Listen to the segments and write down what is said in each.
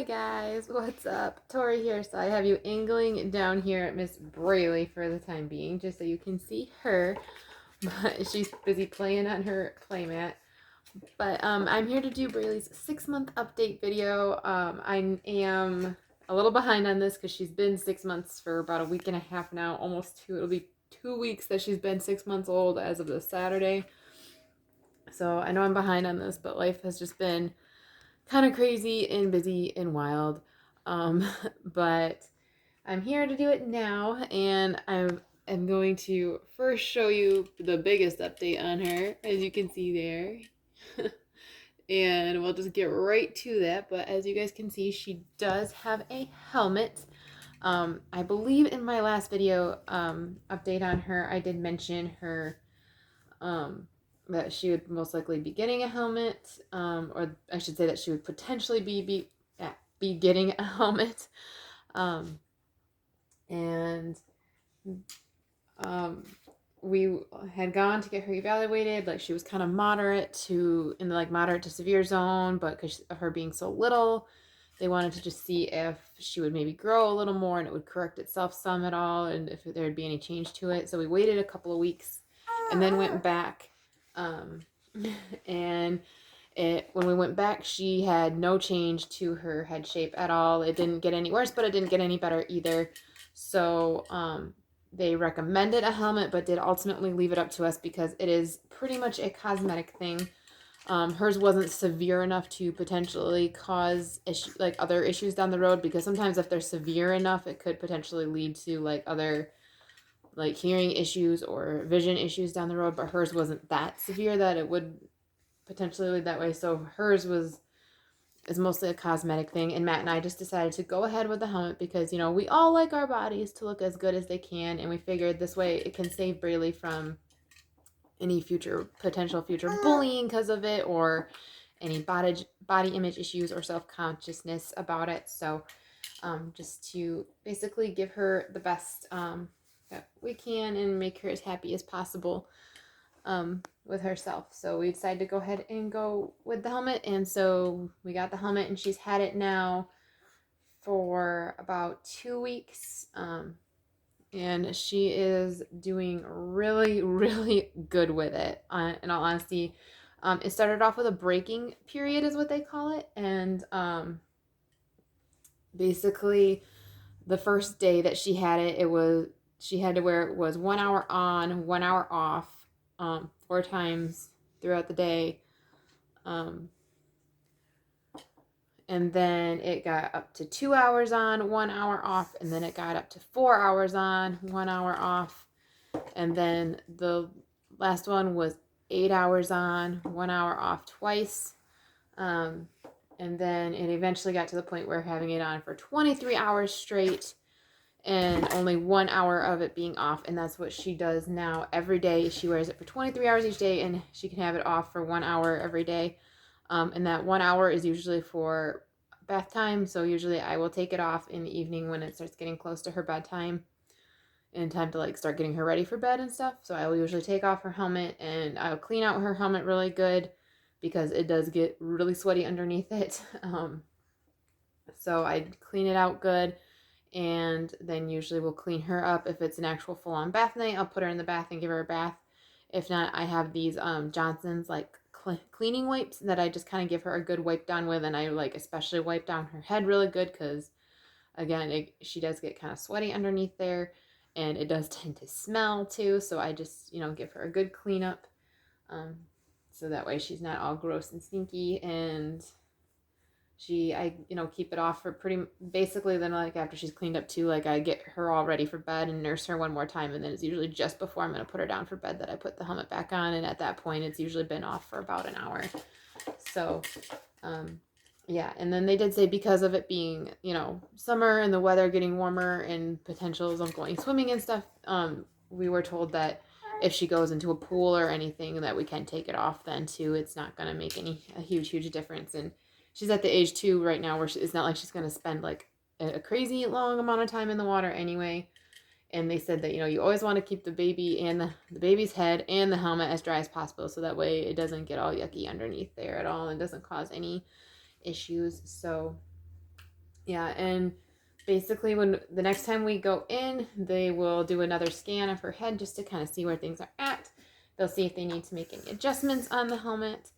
Hi guys, what's up? Tori here. So I have you angling down here at Miss Braylee for the time being, just so you can see her. But she's busy playing on her playmat. But I'm here to do Braylee's 6-month update video. I am a little behind on this because she's been 6 months for about a week and a half now, almost two. It'll be 2 weeks that she's been 6 months old as of this Saturday. So I know I'm behind on this, but life has just been kind of crazy and busy and wild. Um, but I'm here to do it now, and I'm going to first show you the biggest update on her, as you can see there. And we'll just get right to that. But as you guys can see, she does have a helmet. I believe in my last video update on her, I did mention her that she would most likely be getting a helmet, or I should say that she would potentially be getting a helmet. And we had gone to get her evaluated. Like, she was kind of moderate to severe zone, but because of her being so little, they wanted to just see if she would maybe grow a little more and it would correct itself some at all, and if there would be any change to it. So we waited a couple of weeks and then went back. And when we went back, she had no change to her head shape at all. It didn't get any worse, but it didn't get any better either. So they recommended a helmet, but did ultimately leave it up to us because it is pretty much a cosmetic thing. Hers wasn't severe enough to potentially cause other issues down the road, because sometimes if they're severe enough, it could potentially lead to other hearing issues or vision issues down the road. But hers wasn't that severe that it would potentially lead that way. So hers is mostly a cosmetic thing, and Matt and I just decided to go ahead with the helmet because, we all like our bodies to look as good as they can, and we figured this way it can save Braylee from any potential future bullying because of it, or any body image issues or self-consciousness about it. So just to basically give her the best that we can and make her as happy as possible with herself. So we decided to go ahead and go with the helmet, and so we got the helmet, and she's had it now for about 2 weeks, and she is doing really, really good with it. In all honesty, it started off with a breaking period, is what they call it, and basically the first day that she had it, she had to wear it was 1 hour on, 1 hour off, 4 times throughout the day. And then it got up to 2 hours on, 1 hour off, and then it got up to 4 hours on, 1 hour off. And then the last one was 8 hours on, 1 hour off twice. And then it eventually got to the point where having it on for 23 hours straight and only 1 hour of it being off. And that's what she does now every day. She wears it for 23 hours each day, and she can have it off for 1 hour every day. And that 1 hour is usually for bath time. So usually I will take it off in the evening when it starts getting close to her bedtime and time to start getting her ready for bed and stuff. So I will usually take off her helmet, and I'll clean out her helmet really good because it does get really sweaty underneath it. So I clean it out good, and then usually we'll clean her up. If it's an actual full-on bath night, I'll put her in the bath and give her a bath. If not, I have these Johnson's cleaning wipes that I just kind of give her a good wipe down with, and I especially wipe down her head really good because, again, she does get kind of sweaty underneath there, and it does tend to smell too. So I just give her a good cleanup, so that way she's not all gross and stinky. And I keep it off for basically then after she's cleaned up too, I get her all ready for bed and nurse her one more time, and then it's usually just before I'm going to put her down for bed that I put the helmet back on, and at that point it's usually been off for about an hour. So yeah, and then they did say because of it being summer and the weather getting warmer and potentials of going swimming and stuff, we were told that if she goes into a pool or anything that we can take it off then too. It's not going to make a huge difference. And she's at the age too right now where it's not like she's going to spend a crazy long amount of time in the water anyway. And they said that you always want to keep the baby and the baby's head and the helmet as dry as possible, so that way it doesn't get all yucky underneath there at all and doesn't cause any issues. So Yeah, and basically when the next time we go in, they will do another scan of her head just to kind of see where things are at. They'll see if they need to make any adjustments on the helmet.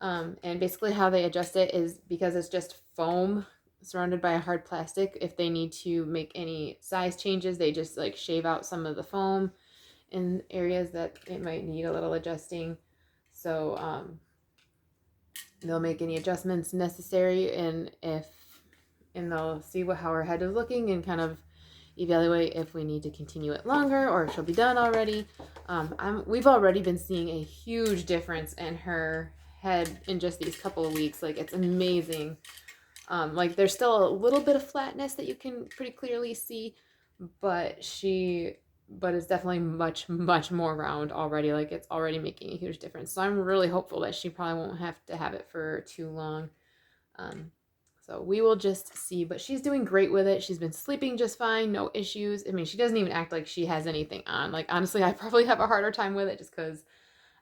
And basically how they adjust it is because it's just foam surrounded by a hard plastic. If they need to make any size changes, they just like shave out some of the foam in areas that it might need a little adjusting. So they'll make any adjustments necessary, and they'll see how her head is looking and kind of evaluate if we need to continue it longer or if she'll be done already. We've already been seeing a huge difference in her head in just these couple of weeks. Like, it's amazing. Like, there's still a little bit of flatness that you can pretty clearly see, but it's definitely much, much more round already. Like, it's already making a huge difference. So I'm really hopeful that she probably won't have to have it for too long. Um, so we will just see, but she's doing great with it. She's been sleeping just fine, no issues. I mean, she doesn't even act like she has anything on. Like, honestly, I probably have a harder time with it just because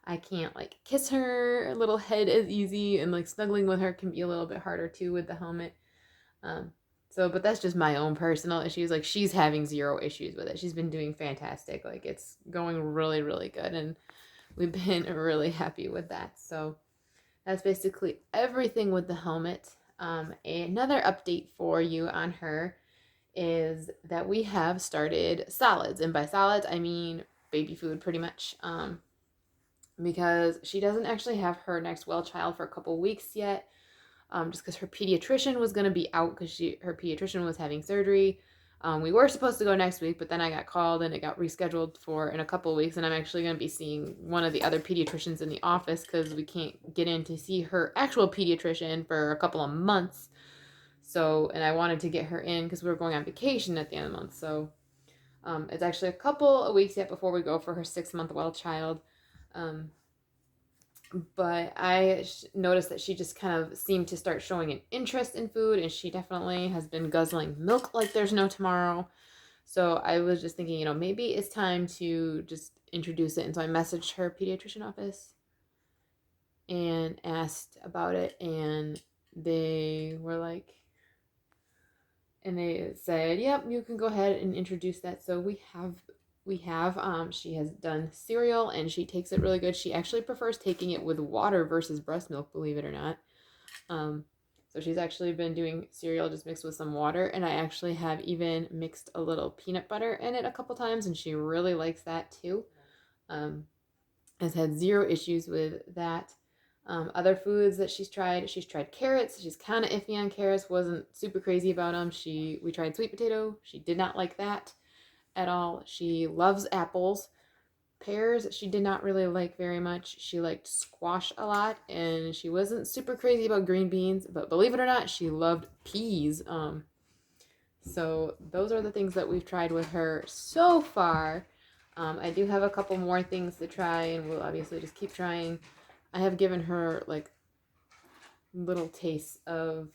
I can't like kiss her little head as easy, and like snuggling with her can be a little bit harder too with the helmet. Um, but that's just my own personal issues. Like, she's having zero issues with it. She's been doing fantastic. Like, it's going really, really good, and we've been really happy with that. So that's basically everything with the helmet. Another update for you on her is that we have started solids, and by solids I mean baby food, pretty much. Because she doesn't actually have her next well child for a couple weeks yet, just because her pediatrician was going to be out because her pediatrician was having surgery. We were supposed to go next week, but then I got called and it got rescheduled for in a couple of weeks. And I'm actually going to be seeing one of the other pediatricians in the office because we can't get in to see her actual pediatrician for a couple of months. So, and I wanted to get her in because we were going on vacation at the end of the month. So, it's actually a couple of weeks yet before we go for her 6-month well child. But I noticed that she just kind of seemed to start showing an interest in food, and she definitely has been guzzling milk like there's no tomorrow. So I was just thinking, maybe it's time to just introduce it. And so I messaged her pediatrician office and asked about it, and they were like, and they said, "Yep, you can go ahead and introduce that." So we have she has done cereal and she takes it really good. She actually prefers taking it with water versus breast milk, believe it or not. So she's actually been doing cereal just mixed with some water, and I actually have even mixed a little peanut butter in it a couple times, and she really likes that too. Has had zero issues with that. Other foods that she's tried carrots. She's kind of iffy on carrots, wasn't super crazy about them. We tried sweet potato. She did not like that at all. She loves apples. Pears, she did not really like very much. She liked squash a lot, and she wasn't super crazy about green beans, but believe it or not, she loved peas. So those are the things that we've tried with her so far. I do have a couple more things to try, and we'll obviously just keep trying. I have given her like little tastes of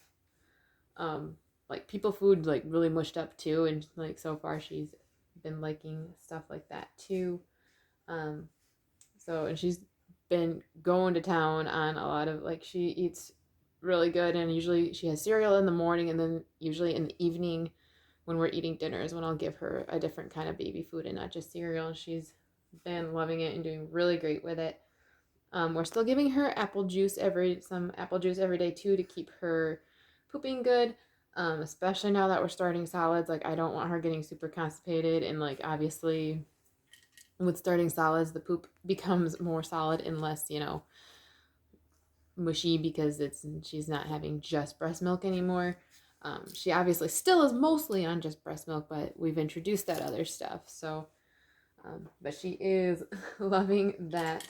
like people food, like really mushed up too, and like so far she's been liking stuff like that too. Um, and she's been going to town on a lot of like she eats really good, and usually she has cereal in the morning, and then usually in the evening when we're eating dinners when I'll give her a different kind of baby food and not just cereal. And she's been loving it and doing really great with it. We're still giving her some apple juice every day too to keep her pooping good. Especially now that we're starting solids, like I don't want her getting super constipated, and like obviously with starting solids, the poop becomes more solid and less, mushy because she's not having just breast milk anymore. She obviously still is mostly on just breast milk, but we've introduced that other stuff. So, but she is loving that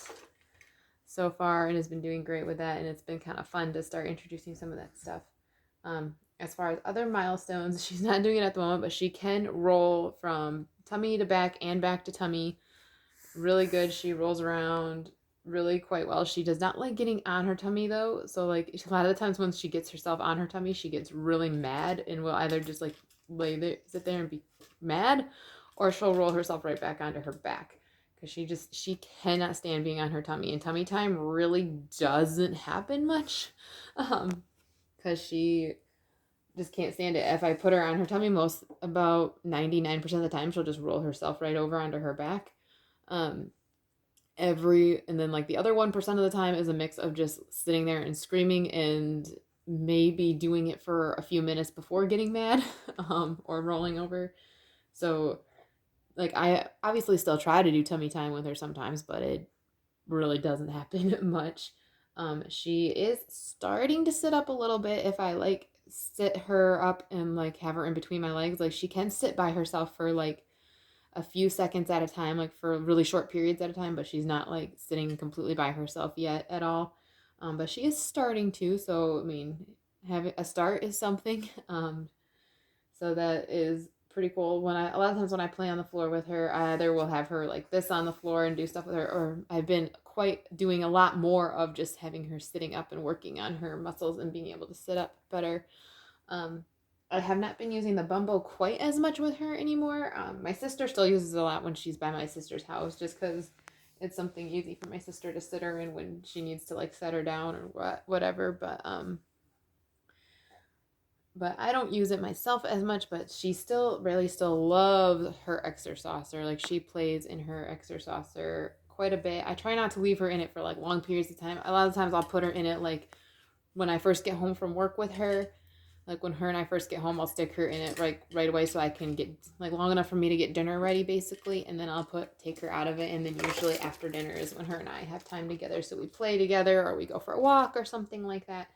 so far and has been doing great with that. And it's been kind of fun to start introducing some of that stuff. As far as other milestones, she's not doing it at the moment, but she can roll from tummy to back and back to tummy really good. She rolls around really quite well. She does not like getting on her tummy though. So like a lot of the times when she gets herself on her tummy, she gets really mad and will either just like sit there and be mad, or she'll roll herself right back onto her back because she cannot stand being on her tummy, and tummy time really doesn't happen much because she just can't stand it. If I put her on her tummy, most about 99% of the time, she'll just roll herself right over onto her back. Um, and then like the other 1% of the time is a mix of just sitting there and screaming and maybe doing it for a few minutes before getting mad, or rolling over. So like I obviously still try to do tummy time with her sometimes, but it really doesn't happen much. She is starting to sit up a little bit if I like sit her up and like have her in between my legs. Like she can sit by herself for like a few seconds at a time, like for really short periods at a time, but she's not like sitting completely by herself yet at all. But she is starting to, so I mean, having a start is something. So that is pretty cool. When I a lot of times when I play on the floor with her, I either will have her like this on the floor and do stuff with her, or I've been quite doing a lot more of just having her sitting up and working on her muscles and being able to sit up better. Um, I have not been using the Bumbo quite as much with her anymore. My sister still uses it a lot when she's by my sister's house, just because it's something easy for my sister to sit her in when she needs to like set her down or whatever. But I don't use it myself as much. But she still really still loves her exerciser. Like she plays in her exerciser quite a bit. I try not to leave her in it for like long periods of time. A lot of times I'll put her in it like when I first get home from work with her. Like when her and I first get home, I'll stick her in it right away so I can get like long enough for me to get dinner ready basically, and then I'll take her out of it, and then usually after dinner is when her and I have time together, so we play together or we go for a walk or something like that.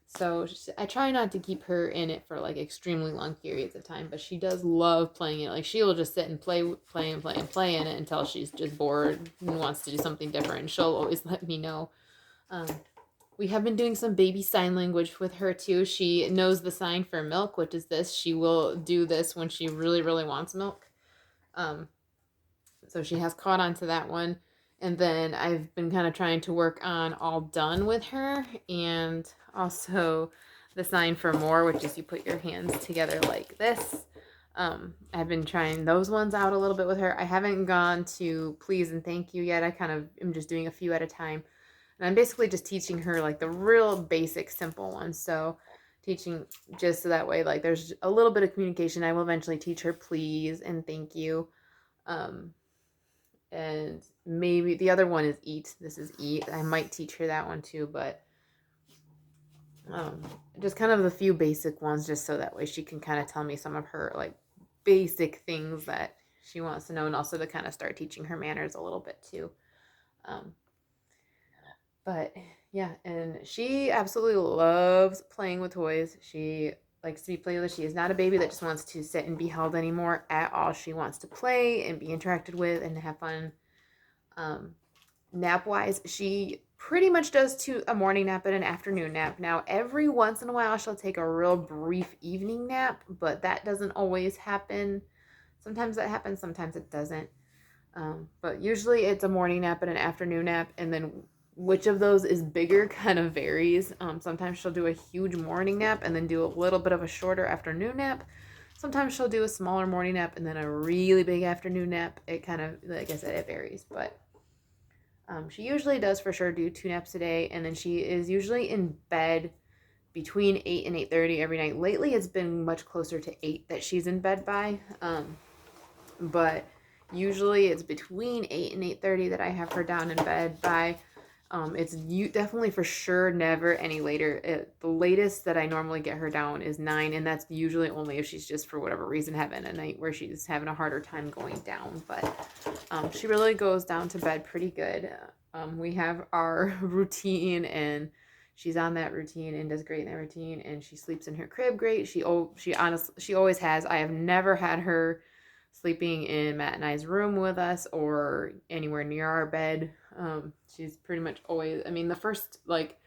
So I try not to keep her in it for like extremely long periods of time, but she does love playing it. Like she will just sit and play in it until she's just bored and wants to do something different, and she'll always let me know. Um, we have been doing some baby sign language with her too. She knows the sign for milk, which is this. She will do this when she really, really wants milk. Um, so she has caught on to that one. And then I've been kind of trying to work on all done with her, and also the sign for more, which is you put your hands together like this. I've been trying those ones out a little bit with her. I haven't gone to please and thank you yet. I kind of am just doing a few at a time. And I'm basically just teaching her like the real basic simple ones. So teaching just so that way like there's a little bit of communication. I will eventually teach her please and thank you. Um, and maybe the other one is eat. This is eat. I might teach her that one too, but um, just kind of the few basic ones just so that way she can kind of tell me some of her like basic things that she wants to know, and also to kind of start teaching her manners a little bit too. Um, But yeah, and she absolutely loves playing with toys. She likes to be played with. She is not a baby that just wants to sit and be held anymore at all. She wants to play and be interacted with and have fun. Um, Nap wise, she pretty much does a morning nap and an afternoon nap. Now, every once in a while, she'll take a real brief evening nap, but that doesn't always happen. Sometimes that happens, sometimes it doesn't. But usually it's a morning nap and an afternoon nap, and then which of those is bigger kind of varies. Sometimes she'll do a huge morning nap and then do a little bit of a shorter afternoon nap. Sometimes she'll do a smaller morning nap and then a really big afternoon nap. It kind of, like I said, it varies. But she usually does for sure do 2 naps a day, and then she is usually in bed between 8 and 8:30 every night. Lately, it's been much closer to 8 that she's in bed by. But usually it's between 8 and 8:30 that I have her down in bed by. It's definitely for sure never any later. The latest that I normally get her down is 9, and that's usually only if she's just for whatever reason having a night where she's having a harder time going down. But she really goes down to bed pretty good. We have our routine, and she's on that routine and does great in that routine, and she sleeps in her crib great. She honestly she always has. I have never had her sleeping in Matt and I's room with us or anywhere near our bed. She's pretty much always, I mean, the first like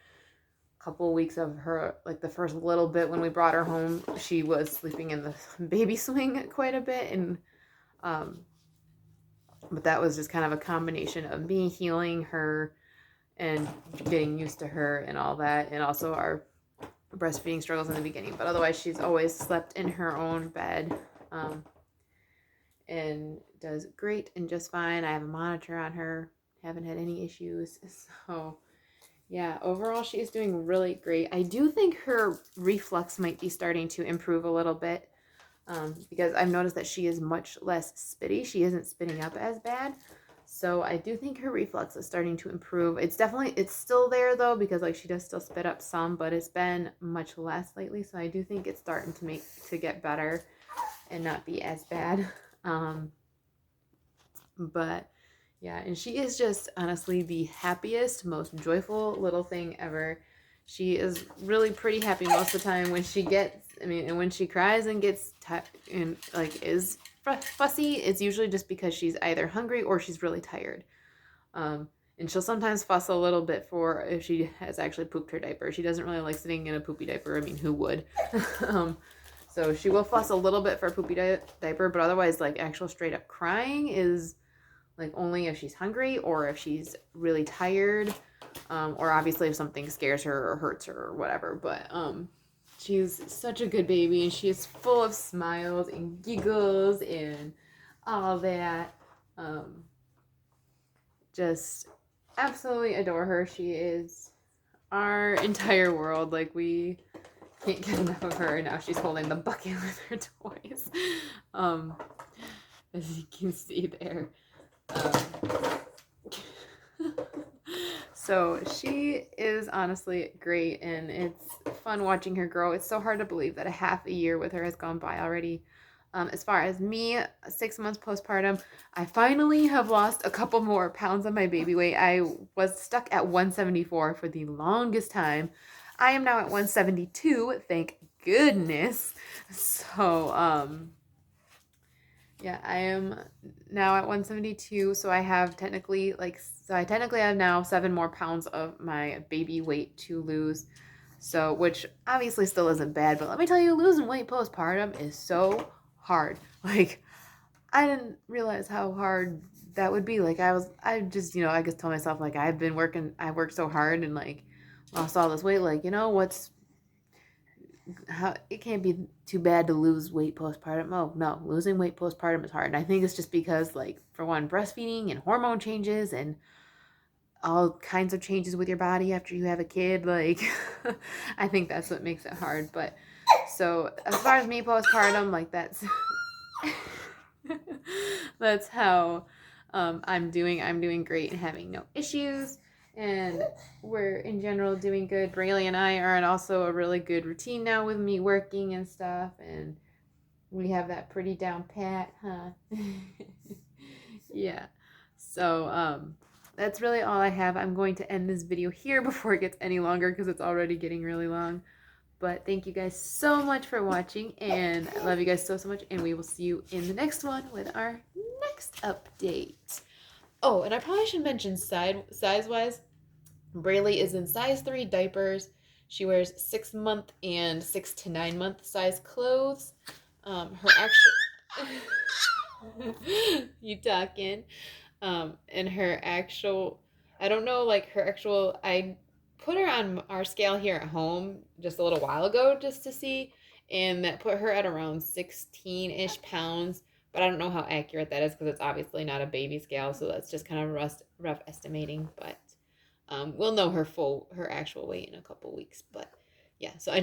couple of weeks of her, like the first little bit when we brought her home, she was sleeping in the baby swing quite a bit. And, but that was just kind of a combination of me healing her and getting used to her and all that. And also our breastfeeding struggles in the beginning. But otherwise, she's always slept in her own bed. And does great and just fine. I have a monitor on her. Haven't had any issues. So, Yeah, overall she is doing really great. I do think her reflux might be starting to improve a little bit, because I've noticed that she is much less spitty. She isn't spitting up as bad. So I do think her reflux is starting to improve. It's still there though, because like she does still spit up some, but it's been much less lately. So I do think it's starting to get better and not be as bad. But yeah, and she is just honestly the happiest, most joyful little thing ever. She is really pretty happy most of the time when she gets, and when she cries and gets and like is fussy, it's usually just because she's either hungry or she's really tired. And she'll sometimes fuss a little bit for if she has actually pooped her diaper. She doesn't really like sitting in a poopy diaper. I mean, who would? So she will fuss a little bit for a poopy diaper, but otherwise, like actual straight up crying is like only if she's hungry or if she's really tired, or obviously if something scares her or hurts her or whatever. But she's such a good baby, and she is full of smiles and giggles and all that. Just absolutely adore her. She is our entire world. Like, we can't get enough of her. Now she's holding the bucket with her toys, as you can see there. So she is honestly great, and it's fun watching her grow. It's so hard to believe that a half a year with her has gone by already. As far as me, 6 months postpartum, I finally have lost a couple more pounds on my baby weight. I was stuck at 174 for the longest time. I am now at 172, thank goodness. So, yeah, I am now at 172, so I technically have now 7 more pounds of my baby weight to lose. So, which obviously still isn't bad, but let me tell you, losing weight postpartum is so hard. Like, I didn't realize how hard that would be. Like, I just, I just told myself, like, I worked so hard and, like, lost all this weight. Like, it can't be too bad to lose weight postpartum. Oh, no, losing weight postpartum is hard. And I think it's just because, like, for one, breastfeeding and hormone changes and all kinds of changes with your body after you have a kid. Like, I think that's what makes it hard. But so as far as me postpartum, like, that's that's how I'm doing. I'm doing great and having no issues. And we're in general doing good. Braylee and I are in also a really good routine now with me working and stuff. And we have that pretty down pat, huh? Yeah. So, that's really all I have. I'm going to end this video here before it gets any longer because it's already getting really long. But thank you guys so much for watching, and I love you guys so much, and we will see you in the next one with our next update. Oh, and I probably should mention size-wise, Braylee is in size 3 diapers. She wears 6-month and 6 to 9-month size clothes. Her actual you talking. And her actual, I don't know, like her actual, I put her on our scale here at home just a little while ago just to see, and that put her at around 16-ish pounds. But I don't know how accurate that is because it's obviously not a baby scale, so that's just kind of rough estimating. But we'll know her actual weight in a couple weeks. But yeah, so I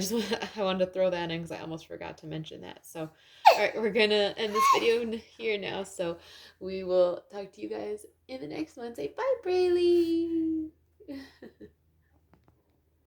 wanted to throw that in because I almost forgot to mention that. So, all right, we're gonna end this video here now. So we will talk to you guys in the next one. Say bye, Braylee.